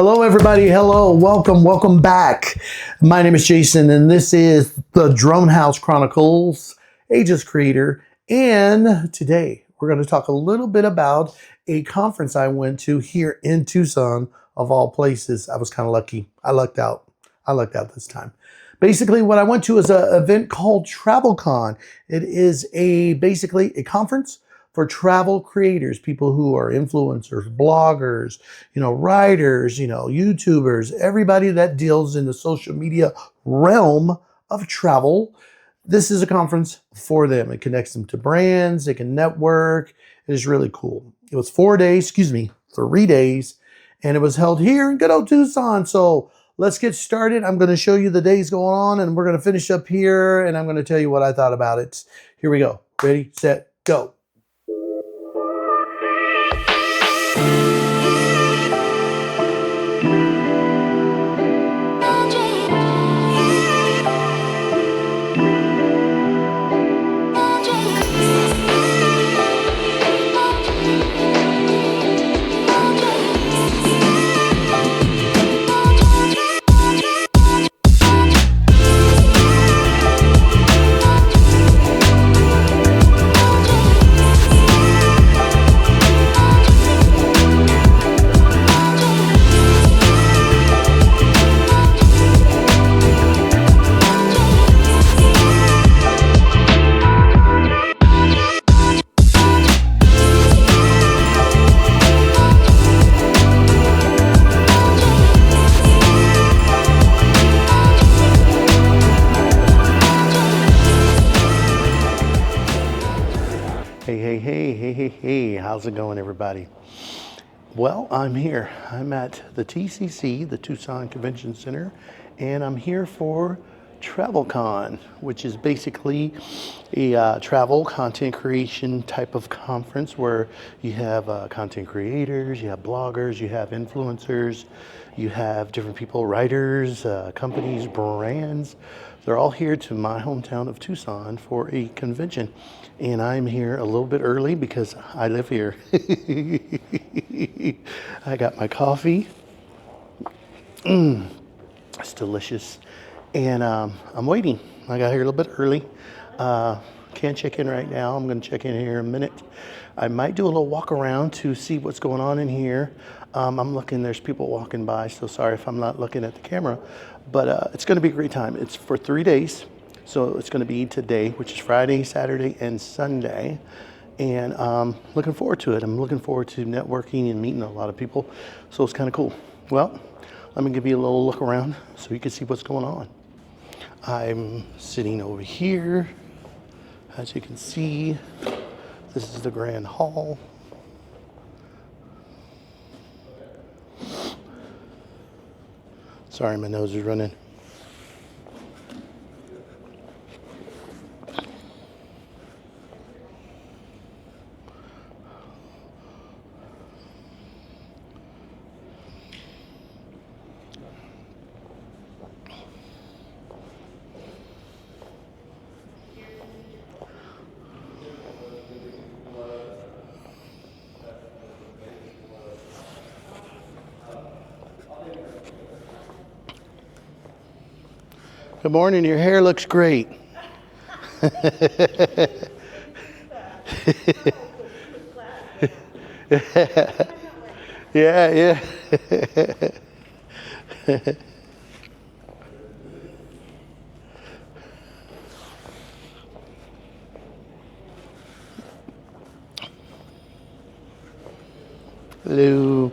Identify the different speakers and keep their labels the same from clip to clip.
Speaker 1: Hello, everybody. Hello. Welcome back. My name is Jason, and this is the Drone House Chronicles, Aegis Creator. And today we're going to talk a little bit about a conference I went to here in Tucson, of all places. I was kind of lucky. I lucked out this time. Basically, what I went to is an event called TravelCon. It is basically a conference for travel creators, people who are influencers, bloggers, writers, YouTubers, everybody that deals in the social media realm of travel. This is a conference for them. It connects them to brands. They can network. It is really cool. It was 3 days, and it was held here in good old Tucson. So let's get started. I'm going to show you the days going on, and we're going to finish up here, and I'm going to tell you what I thought about it. Here we go. Ready, set, go. Hey, how's it going, everybody? Well, I'm here. I'm at the TCC, the Tucson Convention Center, and I'm here for TravelCon, which is basically a travel content creation type of conference where you have content creators, you have bloggers, you have influencers, you have different people, writers, companies, brands. They're all here to my hometown of Tucson for a convention. And I'm here a little bit early because I live here. I got my coffee. It's delicious. And I'm waiting. I got here a little bit early. Can't check in right now. I'm going to check in here in a minute. I might do a little walk around to see what's going on in here. I'm looking, there's people walking by, so sorry if I'm not looking at the camera. But it's going to be a great time. It's for 3 days. So it's going to be today, which is Friday, Saturday, and Sunday. And looking forward to it. I'm looking forward to networking and meeting a lot of people. So it's kind of cool. Well, let me give you a little look around so you can see what's going on. I'm sitting over here. As you can see, this is the Grand Hall. Sorry, my nose is running. Good morning, your hair looks great. Yeah. Hello.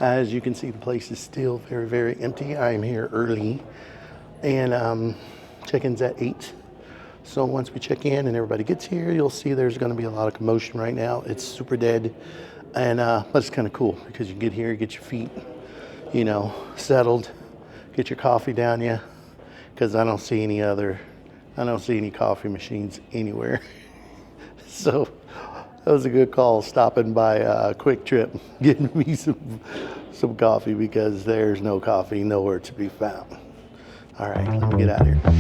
Speaker 1: As you can see, the place is still very, very empty. I am here early, and check-in's at 8. So once we check in and everybody gets here, you'll see there's going to be a lot of commotion right now. It's super dead, and but it's kind of cool because you get here, get your feet, settled, get your coffee down you, because I don't see any other I don't see any coffee machines anywhere. So that was a good call, stopping by Quick Trip, getting me some coffee, because there's no coffee nowhere to be found. All right, let me get out of here.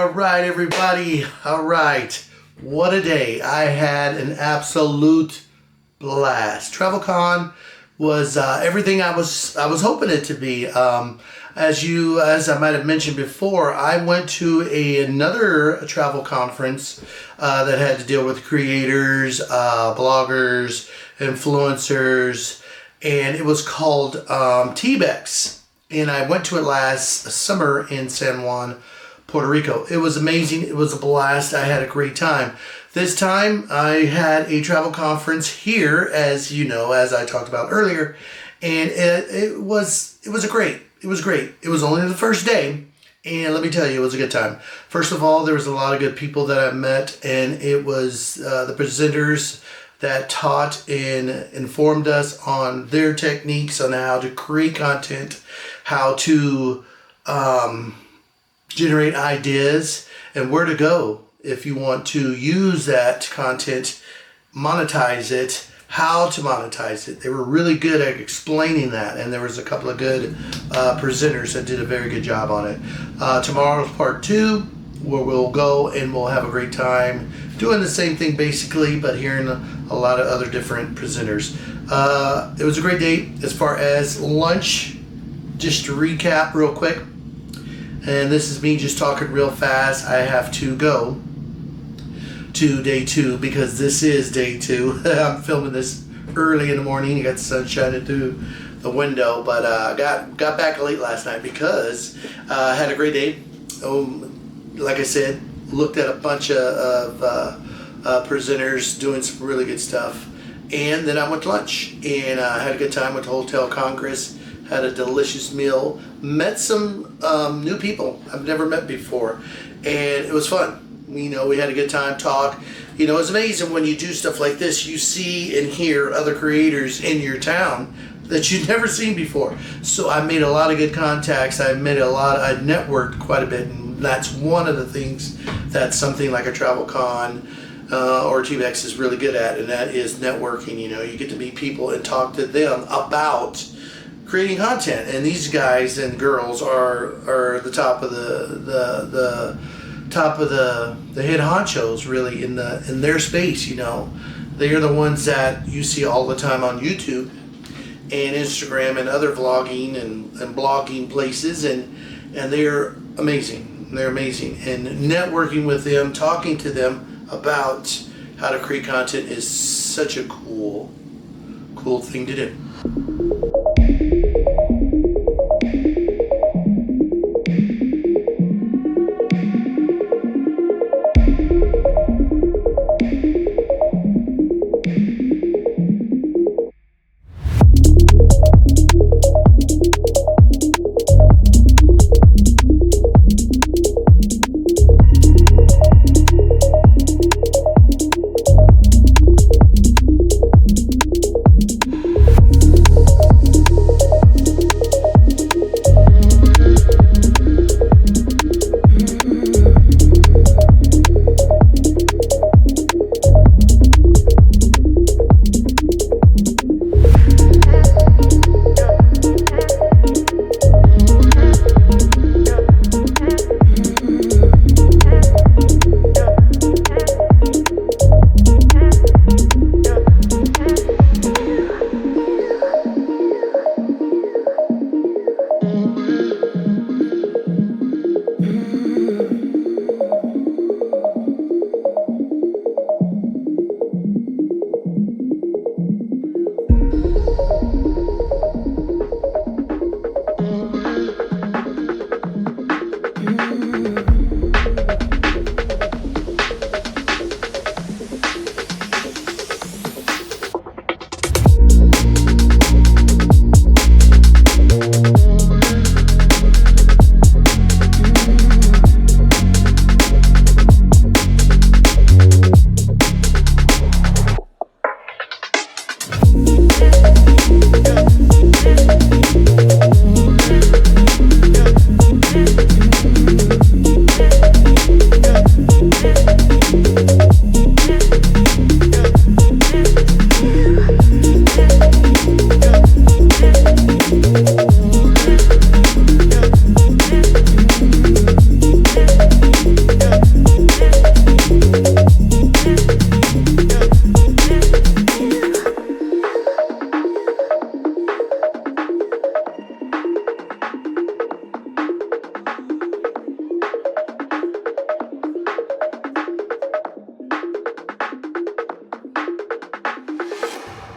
Speaker 1: All right, everybody. All right. What a day. I had an absolute blast. TravelCon was everything I was hoping it to be. As I might have mentioned before, I went to another travel conference that had to deal with creators, bloggers, influencers, and it was called TBEX. And I went to it last summer in San Juan, Puerto Rico. It was amazing. It was a blast. I had a great time. This time I had a travel conference here, as you know, as I talked about earlier, and it was great. It was great. It was only the first day, and let me tell you, it was a good time. First of all, there was a lot of good people that I met, and it was the presenters that taught and informed us on their techniques on how to create content, how to generate ideas, and where to go if you want to use that content, monetize it, how to monetize it. They were really good at explaining that, and there was a couple of good presenters that did a very good job on it. Tomorrow's part 2, where we'll go and we'll have a great time doing the same thing basically, but hearing a lot of other different presenters. It was a great day. As far as lunch, just to recap real quick, and this is me just talking real fast. I have to go to day 2 because this is day 2. I'm filming this early in the morning. You got the sun shining through the window, but got back late last night because I had a great day. Like I said, looked at a bunch of presenters doing some really good stuff, and then I went to lunch and had a good time. Went to Hotel Congress. Had a delicious meal, met some new people I've never met before, and it was fun. You know, we had a good time, talk. You know, it's amazing when you do stuff like this, you see and hear other creators in your town that you've never seen before. So I made a lot of good contacts. I networked quite a bit, and that's one of the things that something like a TravelCon or TBEX is really good at, and that is networking. You know, you get to meet people and talk to them about creating content, and these guys and girls are the top of the head honchos really in their space. You know, they are the ones that you see all the time on YouTube and Instagram and other vlogging and blogging places, and they're amazing. They're amazing, and networking with them, talking to them about how to create content is such a cool thing to do.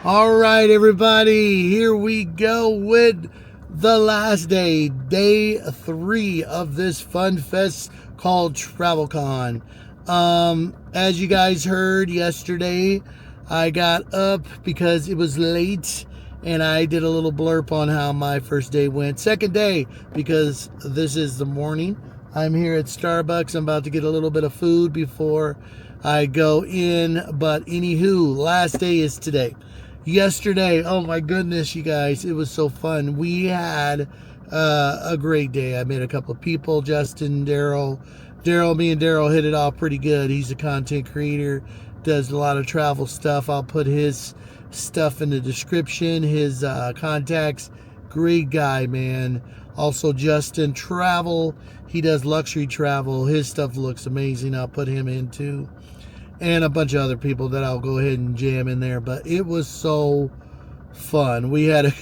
Speaker 1: All right, everybody, here we go with the last day, day 3 of this fun fest called TravelCon. As you guys heard yesterday, I got up because it was late and I did a little blurb on how my first day went. Second day, because this is the morning, I'm here at Starbucks. I'm about to get a little bit of food before I go in. But anywho, last day is today. Yesterday, oh my goodness, you guys, it was so fun. We had a great day. I met a couple of people, Justin, Daryl. Me and Daryl hit it off pretty good. He's a content creator, does a lot of travel stuff. I'll put his stuff in the description, his contacts. Great guy, man. Also, Justin Travel. He does luxury travel. His stuff looks amazing. I'll put him in too. And a bunch of other people that I'll go ahead and jam in there. But it was so fun. We had a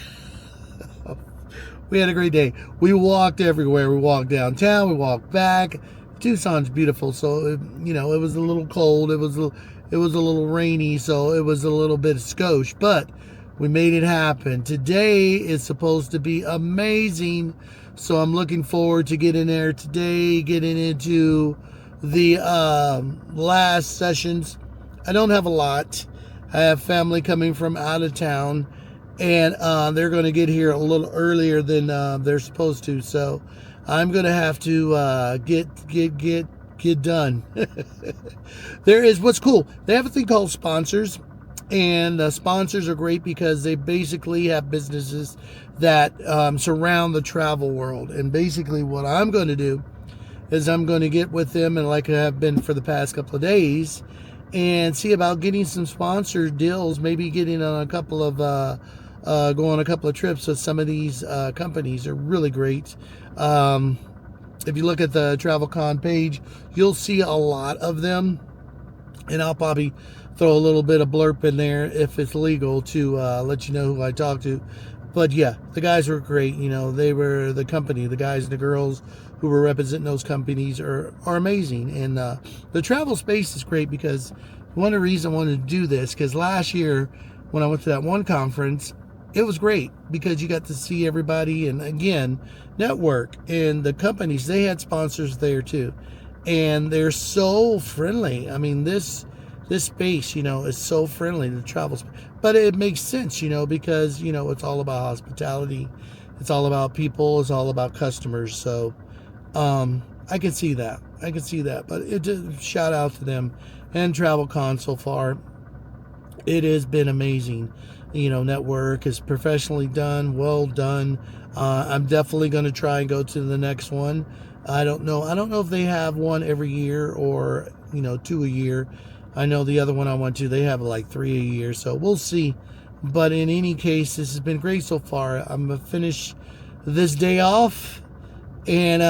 Speaker 1: great day. We walked everywhere. We walked downtown. We walked back. Tucson's beautiful, so it was a little cold. It was a little rainy, so it was a little bit skosh. But we made it happen. Today is supposed to be amazing, so I'm looking forward to getting there today, getting into the last sessions. I don't have a lot. I have family coming from out of town, and they're going to get here a little earlier than they're supposed to. So I'm going to have to get done. There is what's cool. They have a thing called sponsors, and sponsors are great because they basically have businesses that surround the travel world. And basically, what I'm going to do is I'm going to get with them, and like I have been for the past couple of days, and see about getting some sponsor deals, maybe getting on a couple of go on a couple of trips with some of these companies. They're really great. If you look at the TravelCon page, you'll see a lot of them, and I'll probably throw a little bit of blurb in there if it's legal to let you know who I talked to. But yeah, the guys were great. They were the company, the guys and the girls who were representing those companies are amazing. And the travel space is great because one of the reasons I wanted to do this, because last year when I went to that one conference, it was great because you got to see everybody and, again, network. And the companies, they had sponsors there too. And they're so friendly. I mean, this space, is so friendly, the travel space. But it makes sense, because, it's all about hospitality. It's all about people. It's all about customers. So I can see that. But it just shout out to them and TravelCon so far. It has been amazing. Network is professionally done, well done. I'm definitely going to try and go to the next one. I don't know if they have one every year or, 2 a year. I know the other one I went to, they have like 3 a year. So we'll see. But in any case, this has been great so far. I'm going to finish this day off. And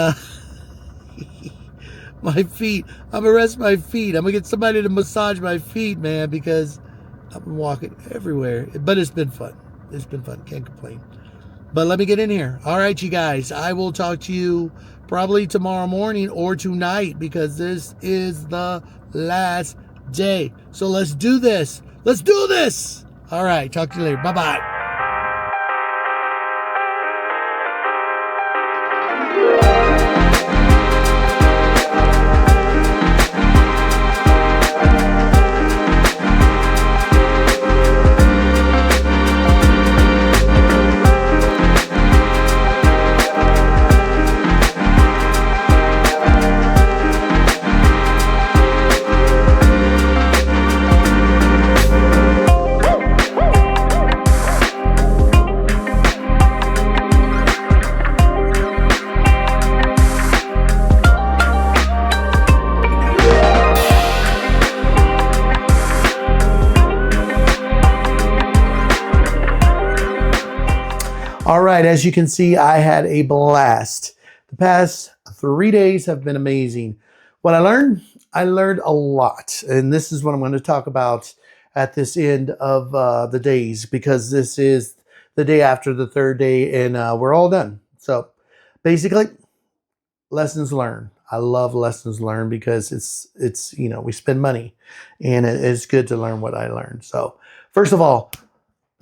Speaker 1: my feet, I'm going to rest my feet. I'm going to get somebody to massage my feet, man, because I've been walking everywhere. But it's been fun. Can't complain. But let me get in here. All right, you guys. I will talk to you probably tomorrow morning or tonight because this is the last day. So let's do this. All right. Talk to you later. Bye-bye. All right, as you can see, I had a blast. The past 3 days have been amazing. What I learned a lot. And this is what I'm going to talk about at this end of the days, because this is the day after the third day and we're all done. So basically, lessons learned. I love lessons learned because it's we spend money and it's good to learn what I learned. So first of all,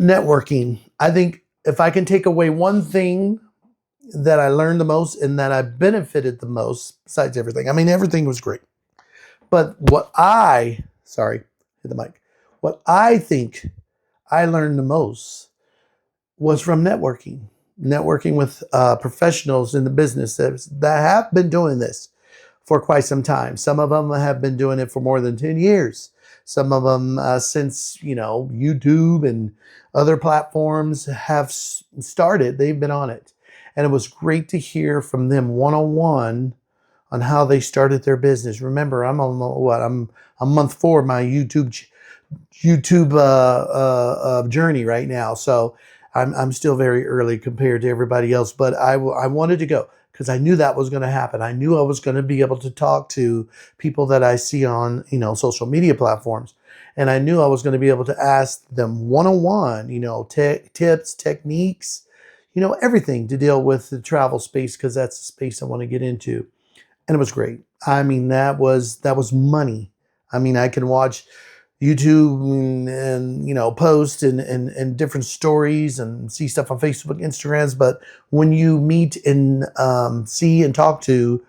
Speaker 1: networking. I think if I can take away one thing that I learned the most and that I benefited the most, besides everything, I mean, everything was great. But sorry, hit the mic. What I think I learned the most was from networking with professionals in the business that have been doing this for quite some time. Some of them have been doing it for more than 10 years. Some of them since, YouTube and other platforms have started, they've been on it. And it was great to hear from them one-on-one on how they started their business. Remember, I'm on month 4 of my YouTube journey right now. So I'm still very early compared to everybody else, but I wanted to go because I knew that was going to happen. I knew I was going to be able to talk to people that I see on, social media platforms. And I knew I was going to be able to ask them one-on-one, tips, techniques, everything to deal with the travel space, because that's the space I want to get into. And it was great. I mean, that was money. I mean, I can watch YouTube and post and different stories and see stuff on Facebook, Instagrams. But when you meet and see and talk to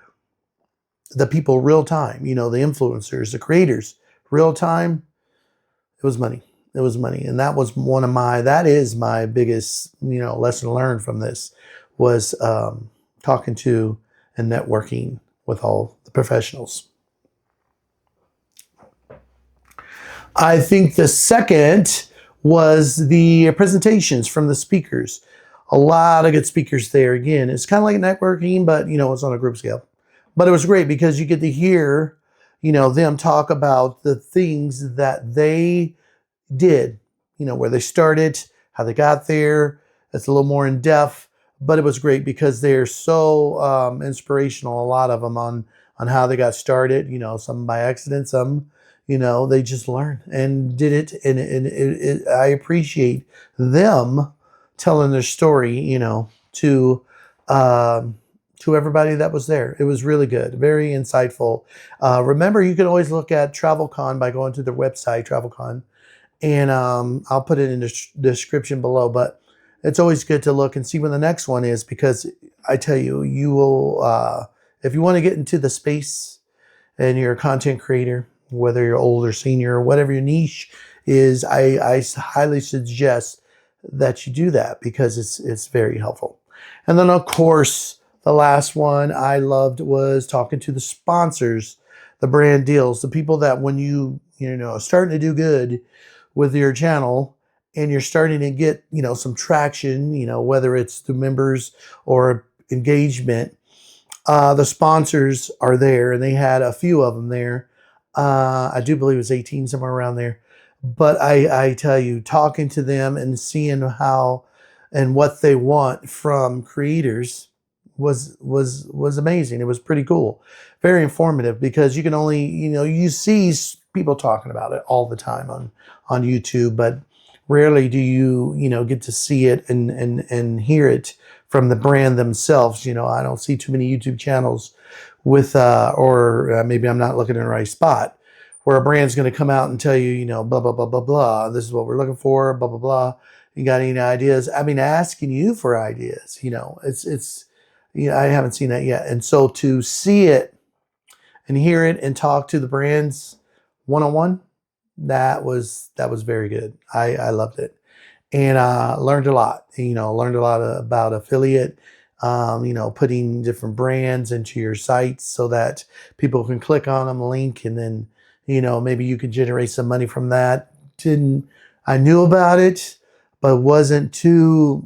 Speaker 1: the people real time, the influencers, the creators, real time, it was money. It was money. And that is my biggest, lesson learned from this was talking to and networking with all the professionals. I think the second was the presentations from the speakers. A lot of good speakers there. Again, it's kind of like networking, but it's on a group scale. But it was great because you get to hear, them talk about the things that they did, where they started, how they got there. It's a little more in depth, but it was great because they're so inspirational. A lot of them on how they got started. Some by accident, some. They just learned and did it. And I appreciate them telling their story, to everybody that was there. It was really good, very insightful. Remember, you can always look at TravelCon by going to their website, TravelCon, and I'll put it in the description below. But it's always good to look and see when the next one is, because I tell you, you will, if you want to get into the space and you're a content creator, whether you're old or senior or whatever your niche is, I highly suggest that you do that because it's very helpful. And then, of course, the last one I loved was talking to the sponsors, the brand deals, the people that when you starting to do good with your channel and you're starting to get, some traction, whether it's through members or engagement, the sponsors are there, and they had a few of them there. I do believe it was 18, somewhere around there. But I tell you, talking to them and seeing how and what they want from creators was amazing. It was pretty cool, very informative, because you can only, you see people talking about it all the time on YouTube, but rarely do you, get to see it and hear it from the brand themselves. I don't see too many YouTube channels with, or maybe I'm not looking in the right spot, where a brand's going to come out and tell you, blah, blah, blah, blah, blah. This is what we're looking for, blah, blah, blah. You got any ideas? I mean, asking you for ideas, it's, I haven't seen that yet. And so to see it and hear it and talk to the brands one-on-one, that was very good. I loved it. And learned a lot, learned a lot about affiliate, putting different brands into your sites so that people can click on them, link, and then, maybe you could generate some money from that. I knew about it, but wasn't too,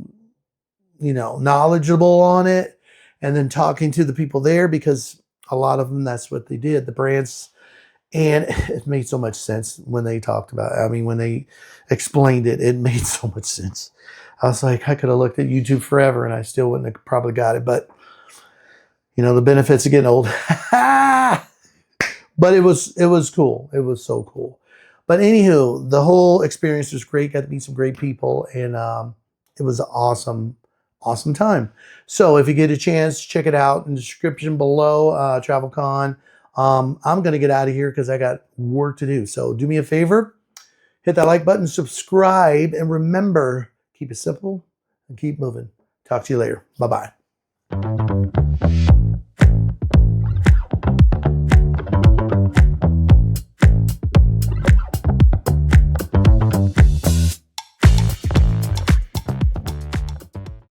Speaker 1: knowledgeable on it. And then talking to the people there, because a lot of them, that's what they did, the brands. And it made so much sense when they talked about it. I mean, when they explained it, it made so much sense. I was like, I could have looked at YouTube forever and I still wouldn't have probably got it. But, the benefits of getting old. But it was cool. It was so cool. But anywho, the whole experience was great. Got to meet some great people. And it was an awesome time. So if you get a chance, check it out in the description below, TravelCon. I'm going to get out of here because I got work to do. So do me a favor. Hit that like button, subscribe, and remember, keep it simple and keep moving. Talk to you later. Bye-bye.